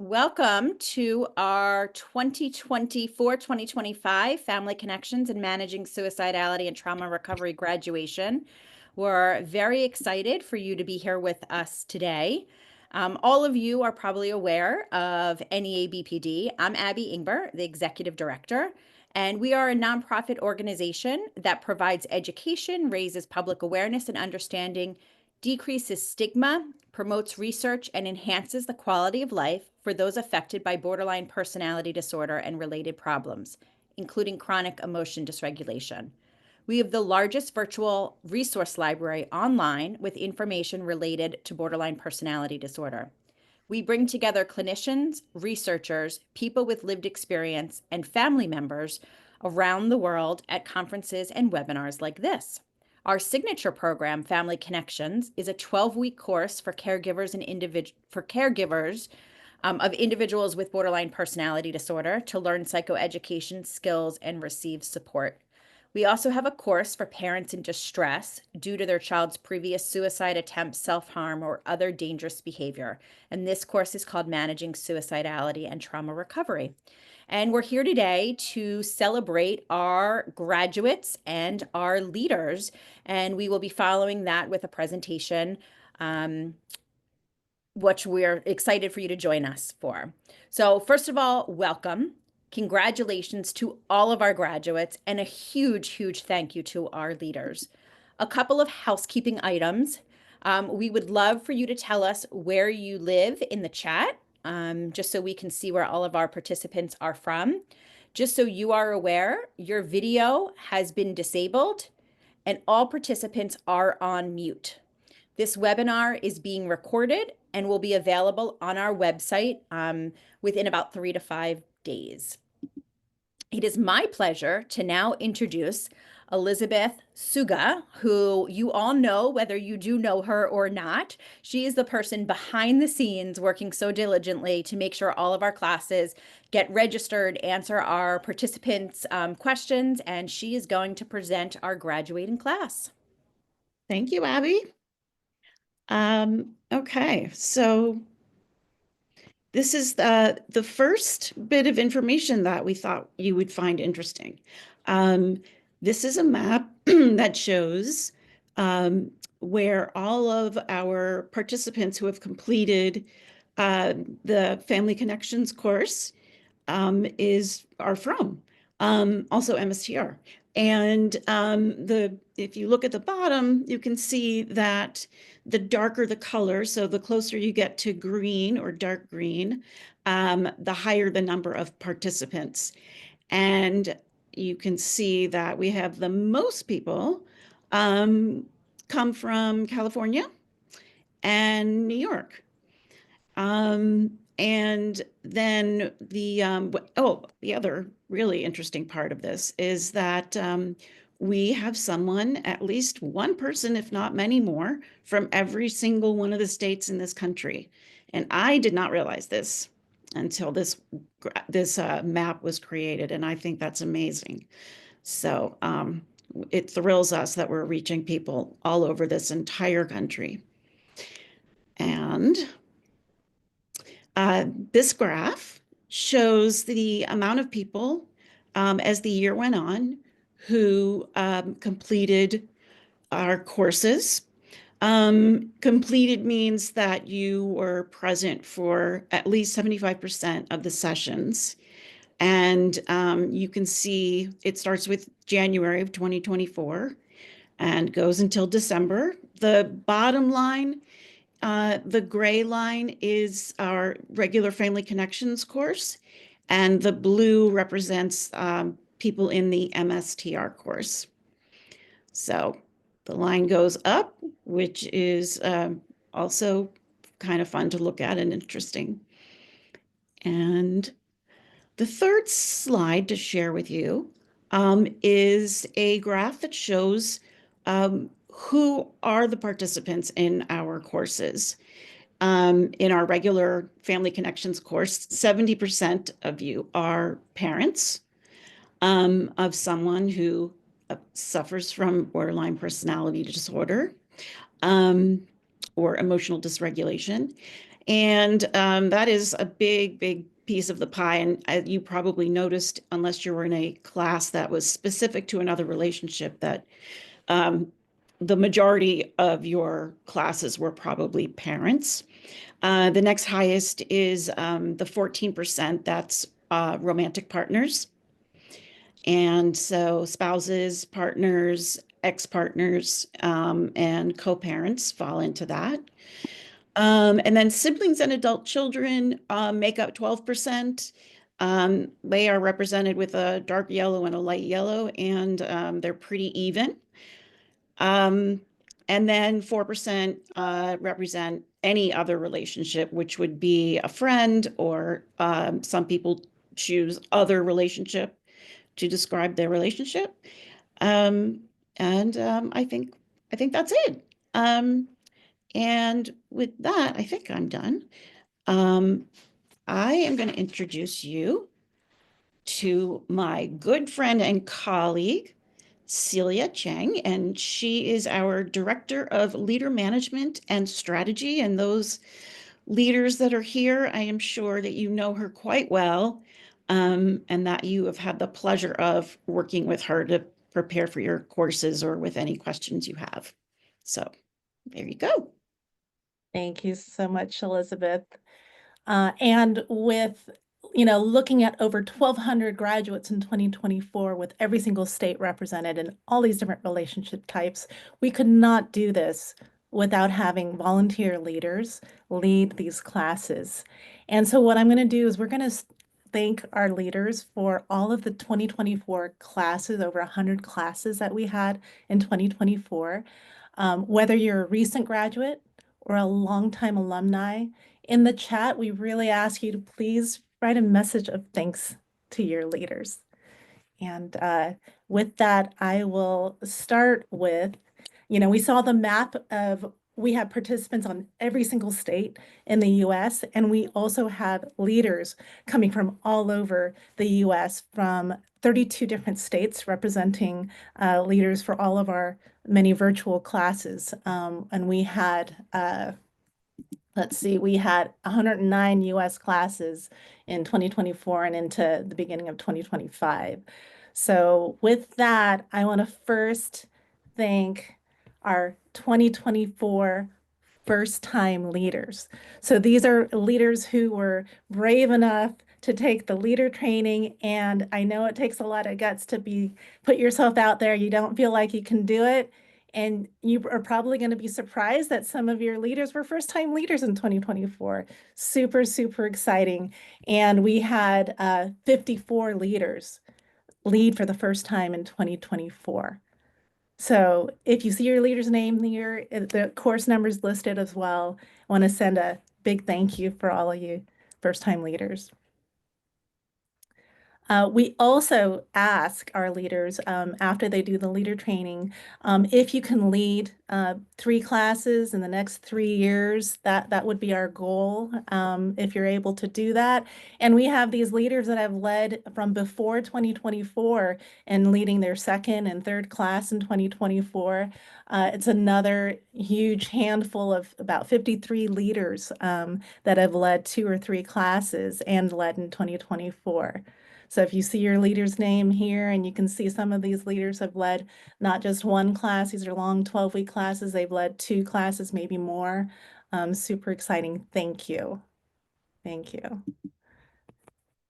Welcome to our 2024-2025 Family Connections and Managing Suicidality and Trauma Recovery graduation. We're very excited for you to be here with us today. All of you are probably aware of NEABPD. I'm Abby Ingber, the Executive Director, and we are a nonprofit organization that provides education, raises public awareness and understanding, decreases stigma, promotes research, and enhances the quality of life for those affected by borderline personality disorder and related problems, including chronic emotion dysregulation. We have the largest virtual resource library online with information related to borderline personality disorder. We bring together clinicians, researchers, people with lived experience, and family members around the world at conferences and webinars like this. Our signature program, Family Connections, is a 12-week course for caregivers of individuals with borderline personality disorder to learn psychoeducation skills and receive support. We also have a course for parents in distress due to their child's previous suicide attempt, self-harm, or other dangerous behavior. And this course is called Managing Suicidality and Trauma Recovery. And we're here today to celebrate our graduates and our leaders. And we will be following that with a presentation, which we're excited for you to join us for. So first of all, welcome. Congratulations to all of our graduates and a huge, huge thank you to our leaders. A couple of housekeeping items. We would love for you to tell us where you live in the chat, just so we can see where all of our participants are from. Just so you are aware, your video has been disabled and all participants are on mute. This webinar is being recorded and will be available on our website within about 3 to 5 days. It is my pleasure to now introduce Elizabeth Suga, who you all know, whether you do know her or not. She is the person behind the scenes working so diligently to make sure all of our classes get registered, answer our participants' questions, and she is going to present our graduating class. Thank you, Abby. Okay, so this is the first bit of information that we thought you would find interesting. This is a map that shows where all of our participants who have completed the Family Connections course are from, also MSTR. And if you look at the bottom, you can see that the darker the color, so the closer you get to green or dark green, the higher the number of participants. And you can see that we have the most people come from California and New York. And then the other really interesting part of this is that we have someone, at least one person, if not many more, from every single one of the states in this country. And I did not realize this until this map was created, and I think that's amazing. So it thrills us that we're reaching people all over this entire country. And this graph shows the amount of people as the year went on who completed our courses. Completed means that you were present for at least 75% of the sessions. And you can see it starts with January of 2024 and goes until December. The bottom line, the gray line, is our regular Family Connections course, and the blue represents people in the MSTR course. So the line goes up, which is also kind of fun to look at and interesting. And the third slide to share with you is a graph that shows who are the participants in our courses. In our regular Family Connections course, 70% of you are parents of someone who suffers from borderline personality disorder. or emotional dysregulation. And that is a big, big piece of the pie. And you probably noticed, unless you were in a class that was specific to another relationship, that the majority of your classes were probably parents. The next highest is the 14%, that's romantic partners. And so spouses, partners, ex-partners, and co-parents fall into that. And then siblings and adult children make up 12%. They are represented with a dark yellow and a light yellow, and they're pretty even. And then 4% represent any other relationship, which would be a friend, or some people choose other relationship to describe their relationship. I think that's it. And with that, I think I'm done. I am going to introduce you to my good friend and colleague, Celia Cheng, and she is our Director of Leader Management and Strategy. And those leaders that are here, I am sure that you know her quite well, and that you have had the pleasure of working with her to prepare for your courses or with any questions you have. So there you go. Thank you so much, Elizabeth. And with, looking at over 1,200 graduates in 2024 with every single state represented and all these different relationship types, we could not do this without having volunteer leaders lead these classes. And so what I'm going to do is we're going to thank our leaders for all of the 2024 classes, over 100 classes that we had in 2024. Whether you're a recent graduate or a longtime alumni, in the chat, we really ask you to please write a message of thanks to your leaders. And with that, I will start with, we saw the map of, we have participants on every single state in the US, and we also have leaders coming from all over the US, from 32 different states, representing leaders for all of our many virtual classes. And we had let's see, we had 109 US classes in 2024 and into the beginning of 2025. So with that, I want to first thank our 2024 first-time leaders. So these are leaders who were brave enough to take the leader training, and I know it takes a lot of guts to put yourself out there. You don't feel like you can do it. And you are probably going to be surprised that some of your leaders were first-time leaders in 2024. Super, super exciting. And we had 54 leaders lead for the first time in 2024. So if you see your leader's name here, the course numbers listed as well. I want to send a big thank you for all of you first-time leaders. We also ask our leaders after they do the leader training, if you can lead 3 classes in the next 3 years, that would be our goal, if you're able to do that. And we have these leaders that have led from before 2024 and leading their second and third class in 2024. It's another huge handful of about 53 leaders that have led 2 or 3 classes and led in 2024. So if you see your leader's name here, and you can see some of these leaders have led not just 1 class, these are long 12-week classes, they've led 2 classes, maybe more. Super exciting. Thank you. Thank you.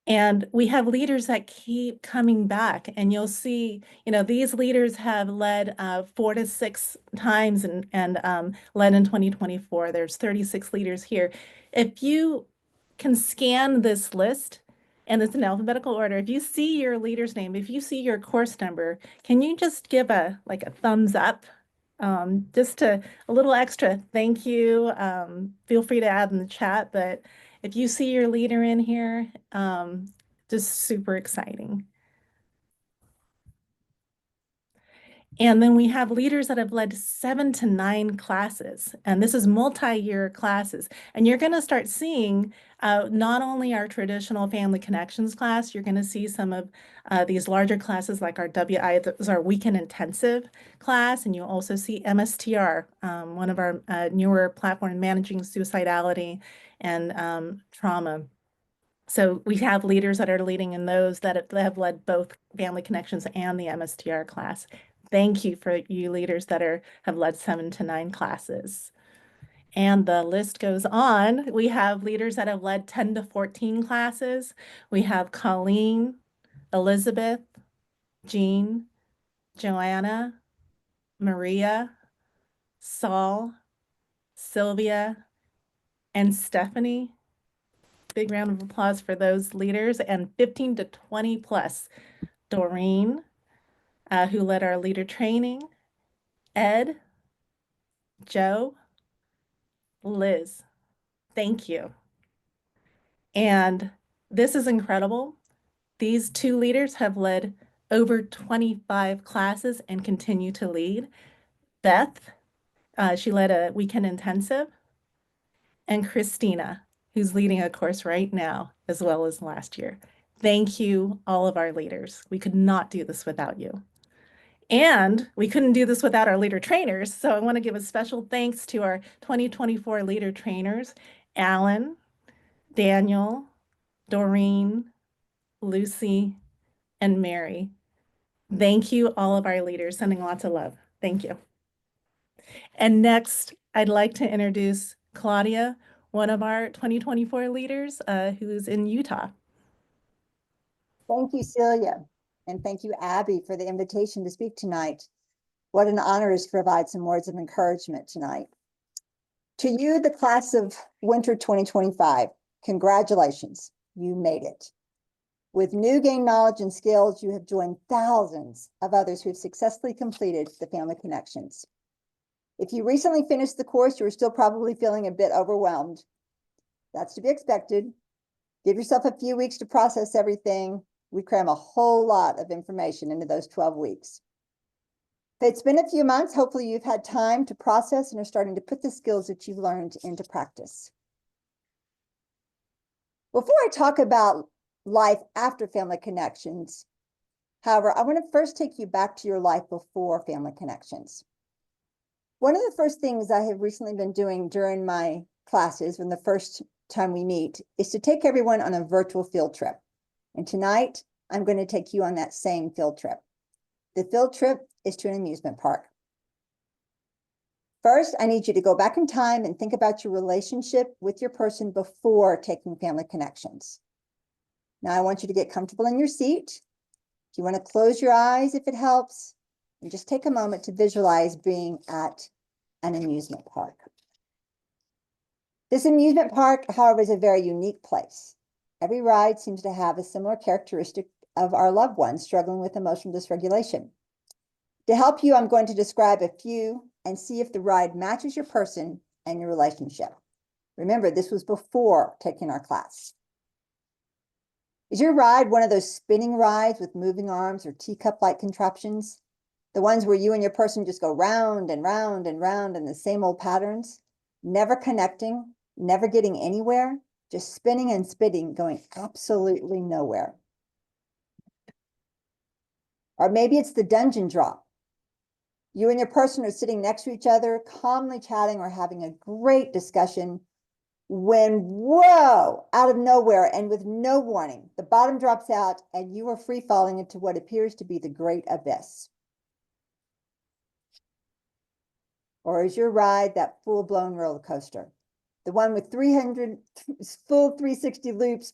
And we have leaders that keep coming back, and you'll see, these leaders have led 4 to 6 times and led in 2024. There's 36 leaders here. If you can scan this list, and it's in alphabetical order, if you see your leader's name, if you see your course number, can you just give a thumbs up? Just a little extra thank you. Feel free to add in the chat, but if you see your leader in here, just super exciting. And then we have leaders that have led 7 to 9 classes, and this is multi-year classes. And you're going to start seeing not only our traditional Family Connections class, you're going to see some of these larger classes like our WI, those are weekend intensive class, and you'll also see MSTR, one of our newer platform managing suicidality and trauma. So we have leaders that are leading in those that have led both Family Connections and the MSTR class. Thank you for you leaders that have led 7 to 9 classes. And the list goes on. We have leaders that have led 10 to 14 classes. We have Colleen, Elizabeth, Jean, Joanna, Maria, Saul, Sylvia, and Stephanie. Big round of applause for those leaders. And 15 to 20 plus, Doreen, who led our leader training, Ed, Joe, Liz. Thank you. And this is incredible. These 2 leaders have led over 25 classes and continue to lead. Beth, she led a weekend intensive, and Christina, who's leading a course right now, as well as last year. Thank you, all of our leaders. We could not do this without you. And we couldn't do this without our leader trainers. So I want to give a special thanks to our 2024 leader trainers, Alan, Daniel, Doreen, Lucy, and Mary. Thank you, all of our leaders, sending lots of love. Thank you. And next, I'd like to introduce Claudia, one of our 2024 leaders who's in Utah. Thank you, Celia. And thank you, Abby, for the invitation to speak tonight. What an honor is to provide some words of encouragement tonight. To you, the class of winter 2025, congratulations, you made it. With new gained knowledge and skills, you have joined thousands of others who have successfully completed the Family Connections. If you recently finished the course, you are still probably feeling a bit overwhelmed. That's to be expected. Give yourself a few weeks to process everything. We cram a whole lot of information into those 12 weeks. If it's been a few months, hopefully you've had time to process and are starting to put the skills that you've learned into practice. Before I talk about life after Family Connections, however, I want to first take you back to your life before Family Connections. One of the first things I have recently been doing during my classes, when the first time we meet, is to take everyone on a virtual field trip. And tonight, I'm going to take you on that same field trip. The field trip is to an amusement park. First, I need you to go back in time and think about your relationship with your person before taking Family Connections. Now, I want you to get comfortable in your seat. If you want to close your eyes, if it helps, and just take a moment to visualize being at an amusement park. This amusement park, however, is a very unique place. Every ride seems to have a similar characteristic of our loved ones struggling with emotional dysregulation. To help you, I'm going to describe a few and see if the ride matches your person and your relationship. Remember, this was before taking our class. Is your ride one of those spinning rides with moving arms or teacup-like contraptions? The ones where you and your person just go round and round and round in the same old patterns, never connecting, never getting anywhere, just spinning and spinning, going absolutely nowhere. Or maybe it's the dungeon drop. You and your person are sitting next to each other, calmly chatting or having a great discussion, when, whoa, out of nowhere and with no warning, the bottom drops out and you are free falling into what appears to be the great abyss. Or is your ride that full-blown roller coaster? The one with 300 full 360 loops,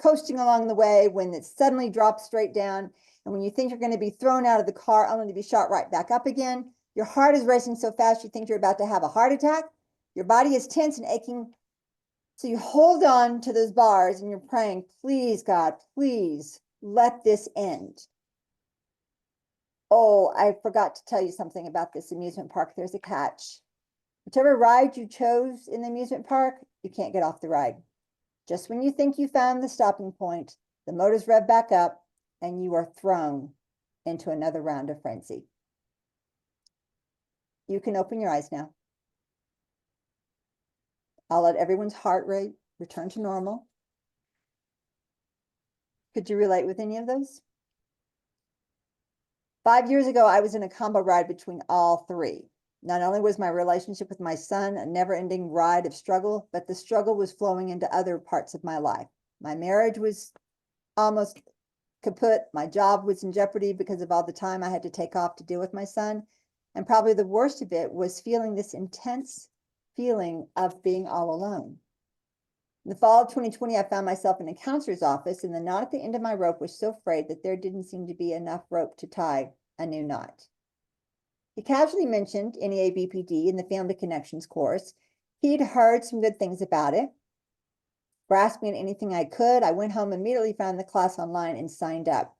coasting along the way, when it suddenly drops straight down, and when you think you're going to be thrown out of the car only to be shot right back up again. Your heart is racing so fast you think you're about to have a heart attack. Your body is tense and aching. So you hold on to those bars and you're praying, please, God, please let this end. Oh, I forgot to tell you something about this amusement park. There's a catch. Whichever ride you chose in the amusement park, you can't get off the ride. Just when you think you found the stopping point, the motors rev back up and you are thrown into another round of frenzy. You can open your eyes now. I'll let everyone's heart rate return to normal. Could you relate with any of those? 5 years ago, I was in a combo ride between all three. Not only was my relationship with my son a never-ending ride of struggle, but the struggle was flowing into other parts of my life. My marriage was almost kaput. My job was in jeopardy because of all the time I had to take off to deal with my son. And probably the worst of it was feeling this intense feeling of being all alone. In the fall of 2020, I found myself in a counselor's office, and the knot at the end of my rope was so frayed that there didn't seem to be enough rope to tie a new knot. He casually mentioned NEA BPD in the Family Connections course. He'd heard some good things about it. Grasping at anything I could, I went home, immediately found the class online and signed up.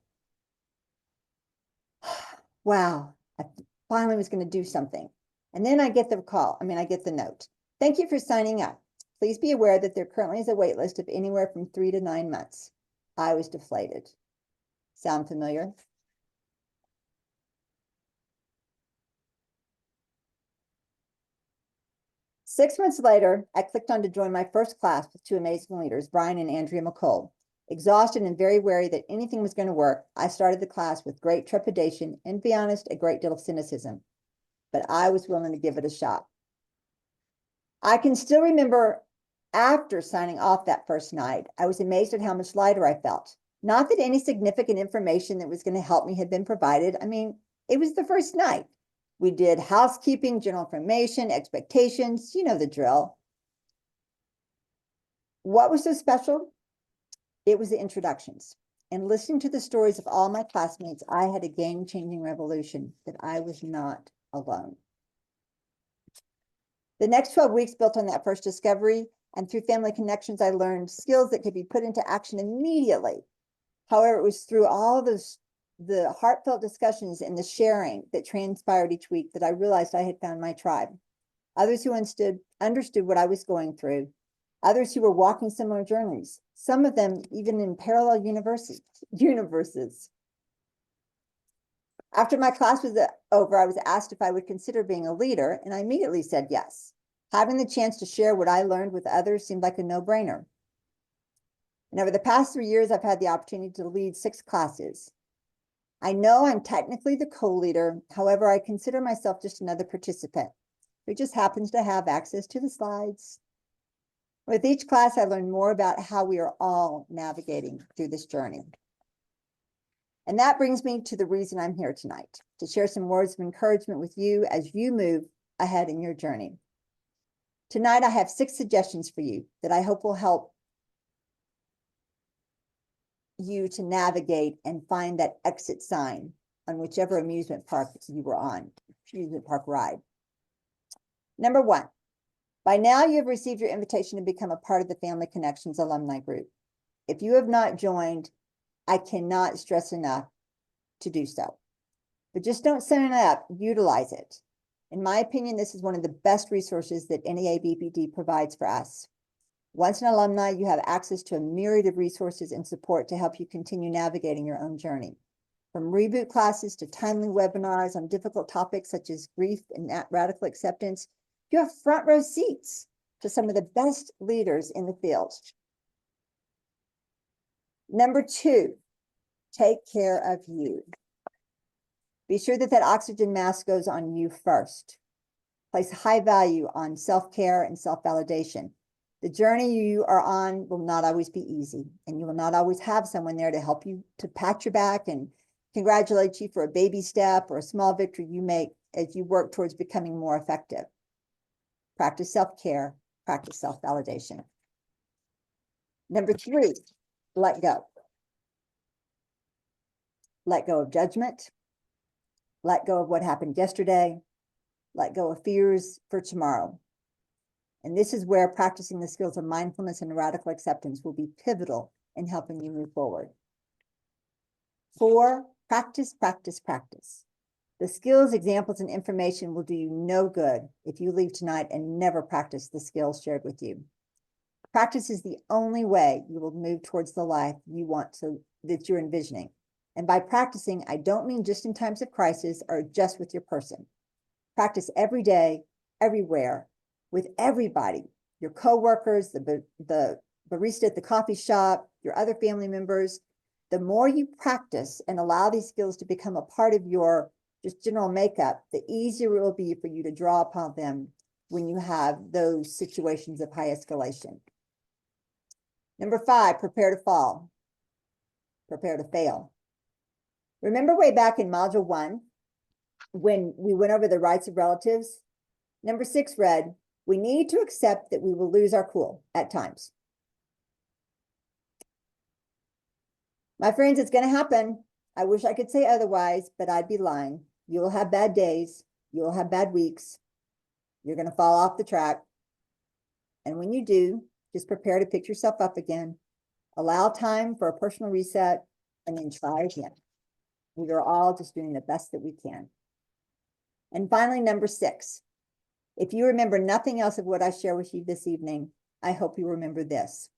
Wow, I finally was going to do something. And then I get the note. Thank you for signing up. Please be aware that there currently is a wait list of anywhere from 3 to 9 months. I was deflated. Sound familiar? Six months later, I clicked on to join my first class with two amazing leaders, Brian and Andrea McCall. Exhausted and very wary that anything was going to work, I started the class with great trepidation and, to be honest, a great deal of cynicism. But I was willing to give it a shot. I can still remember after signing off that first night, I was amazed at how much lighter I felt. Not that any significant information that was going to help me had been provided. I mean, it was the first night. We did housekeeping, general information, expectations, you know the drill. What was so special? It was the introductions. And listening to the stories of all my classmates, I had a game-changing revelation that I was not alone. The next 12 weeks built on that first discovery, and through Family Connections, I learned skills that could be put into action immediately. However, it was through all the heartfelt discussions and the sharing that transpired each week that I realized I had found my tribe. Others who understood what I was going through, others who were walking similar journeys, some of them even in parallel universes. After my class was over, I was asked if I would consider being a leader, and I immediately said yes. Having the chance to share what I learned with others seemed like a no-brainer. And over the past 3 years, I've had the opportunity to lead 6 classes. I know I'm technically the co-leader. However, I consider myself just another participant who just happens to have access to the slides. With each class, I learn more about how we are all navigating through this journey. And that brings me to the reason I'm here tonight, to share some words of encouragement with you as you move ahead in your journey. Tonight, I have 6 suggestions for you that I hope will help you to navigate and find that exit sign on whichever amusement park you were on, amusement park ride. Number 1, by now you have received your invitation to become a part of the Family Connections alumni group. If you have not joined, I cannot stress enough to do so. But just don't sign up, utilize it. In my opinion, this is one of the best resources that NEA BPD provides for us. Once an alumni, you have access to a myriad of resources and support to help you continue navigating your own journey. From reboot classes to timely webinars on difficult topics such as grief and radical acceptance, you have front row seats to some of the best leaders in the field. Number 2, take care of you. Be sure that oxygen mask goes on you first. Place high value on self-care and self-validation. The journey you are on will not always be easy, and you will not always have someone there to help you, to pat your back and congratulate you for a baby step or a small victory you make as you work towards becoming more effective. Practice self-care, practice self-validation. Number 3, let go. Let go of judgment. Let go of what happened yesterday. Let go of fears for tomorrow. And this is where practicing the skills of mindfulness and radical acceptance will be pivotal in helping you move forward. 4, practice, practice, practice. The skills, examples, and information will do you no good if you leave tonight and never practice the skills shared with you. Practice is the only way you will move towards the life you want that you're envisioning. And by practicing, I don't mean just in times of crisis or just with your person. Practice every day, everywhere, with everybody, your coworkers, the barista at the coffee shop, your other family members. The more you practice and allow these skills to become a part of your just general makeup, the easier it will be for you to draw upon them when you have those situations of high escalation. Number 5, prepare to fall. Prepare to fail. Remember way back in Module 1, when we went over the rights of relatives? Number 6 read, we need to accept that we will lose our cool at times. My friends, it's going to happen. I wish I could say otherwise, but I'd be lying. You will have bad days. You will have bad weeks. You're going to fall off the track. And when you do, just prepare to pick yourself up again. Allow time for a personal reset and then try again. We are all just doing the best that we can. And finally, number 6. If you remember nothing else of what I share with you this evening, I hope you remember this.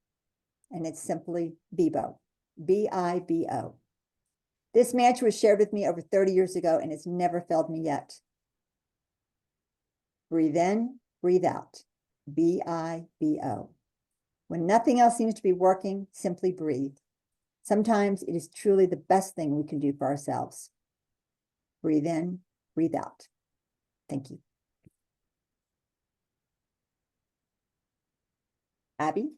And it's simply BIBO. B-I-B-O. This mantra was shared with me over 30 years ago, and it's never failed me yet. Breathe in, breathe out. B-I-B-O. When nothing else seems to be working, simply breathe. Sometimes it is truly the best thing we can do for ourselves. Breathe in, breathe out. Thank you. Abby?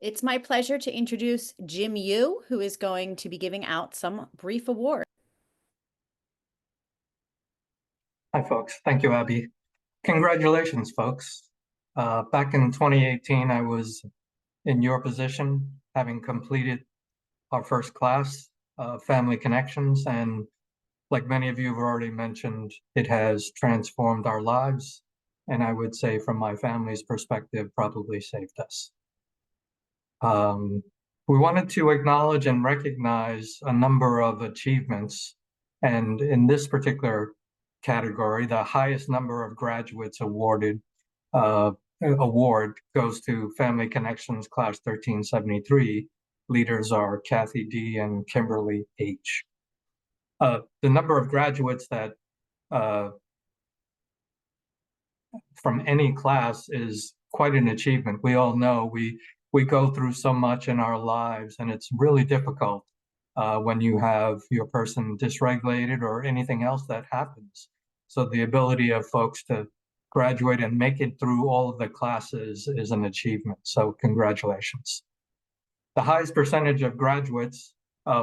It's my pleasure to introduce Jim Yu, who is going to be giving out some brief awards. Hi, folks. Thank you, Abby. Congratulations, folks. Back in 2018, I was in your position, having completed our first class, Family Connections, and like many of you have already mentioned, it has transformed our lives, and I would say from my family's perspective, probably saved us. We wanted to acknowledge and recognize a number of achievements, and in this particular category, the highest number of graduates awarded award goes to Family Connections Class 1373. Leaders are Kathy D. and Kimberly H. The number of graduates that from any class is quite an achievement. We all know we go through so much in our lives, and it's really difficult when you have your person dysregulated or anything else that happens. So the ability of folks to graduate and make it through all of the classes is an achievement. So congratulations. The highest percentage of graduates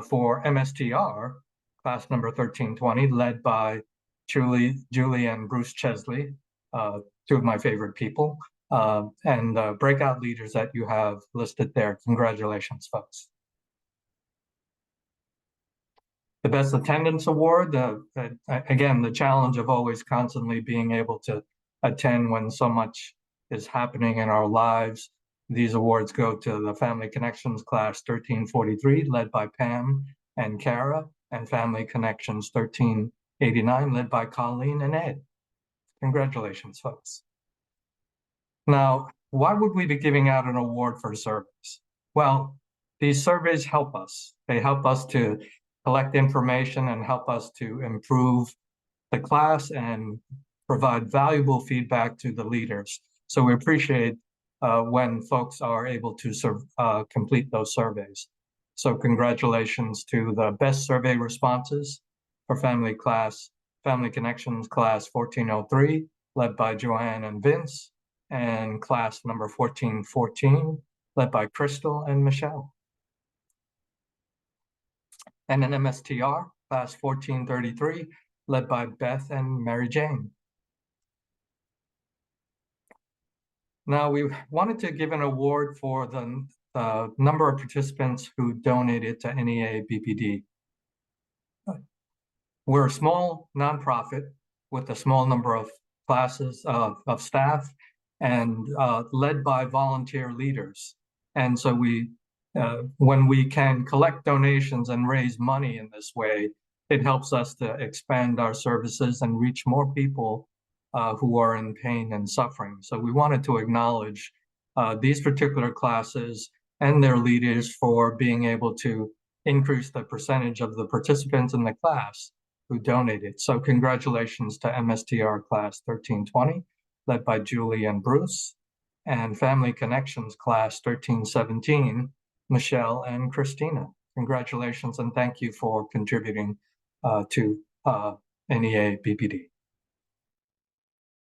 for MSTR, class number 1320, led by Julie and Bruce Chesley, 2 of my favorite people, and the breakout leaders that you have listed there. Congratulations, folks. The Best Attendance Award, again, the challenge of always constantly being able to attend when so much is happening in our lives. These awards go to the Family Connections Class 1343, led by Pam and Kara, and Family Connections 1389, led by Colleen and Ed. Congratulations, folks. Now, why would we be giving out an award for surveys? Well, these surveys help us. They help us to collect information and help us to improve the class and provide valuable feedback to the leaders. So we appreciate when folks are able to complete those surveys. So congratulations to the best survey responses for Family Connections Class 1403, led by Joanne and Vince, and class number 1414, led by Crystal and Michelle. And an MSTR, class 1433, led by Beth and Mary Jane. Now, we wanted to give an award for the number of participants who donated to NEA BPD. We're a small nonprofit with a small number of classes of staff and led by volunteer leaders. And so when we can collect donations and raise money in this way, it helps us to expand our services and reach more people who are in pain and suffering. So we wanted to acknowledge these particular classes and their leaders for being able to increase the percentage of the participants in the class who donated. So congratulations to MSTR Class 1320, led by Julie and Bruce, and Family Connections Class 1317, Michelle and Christina. Congratulations and thank you for contributing to NEA BPD.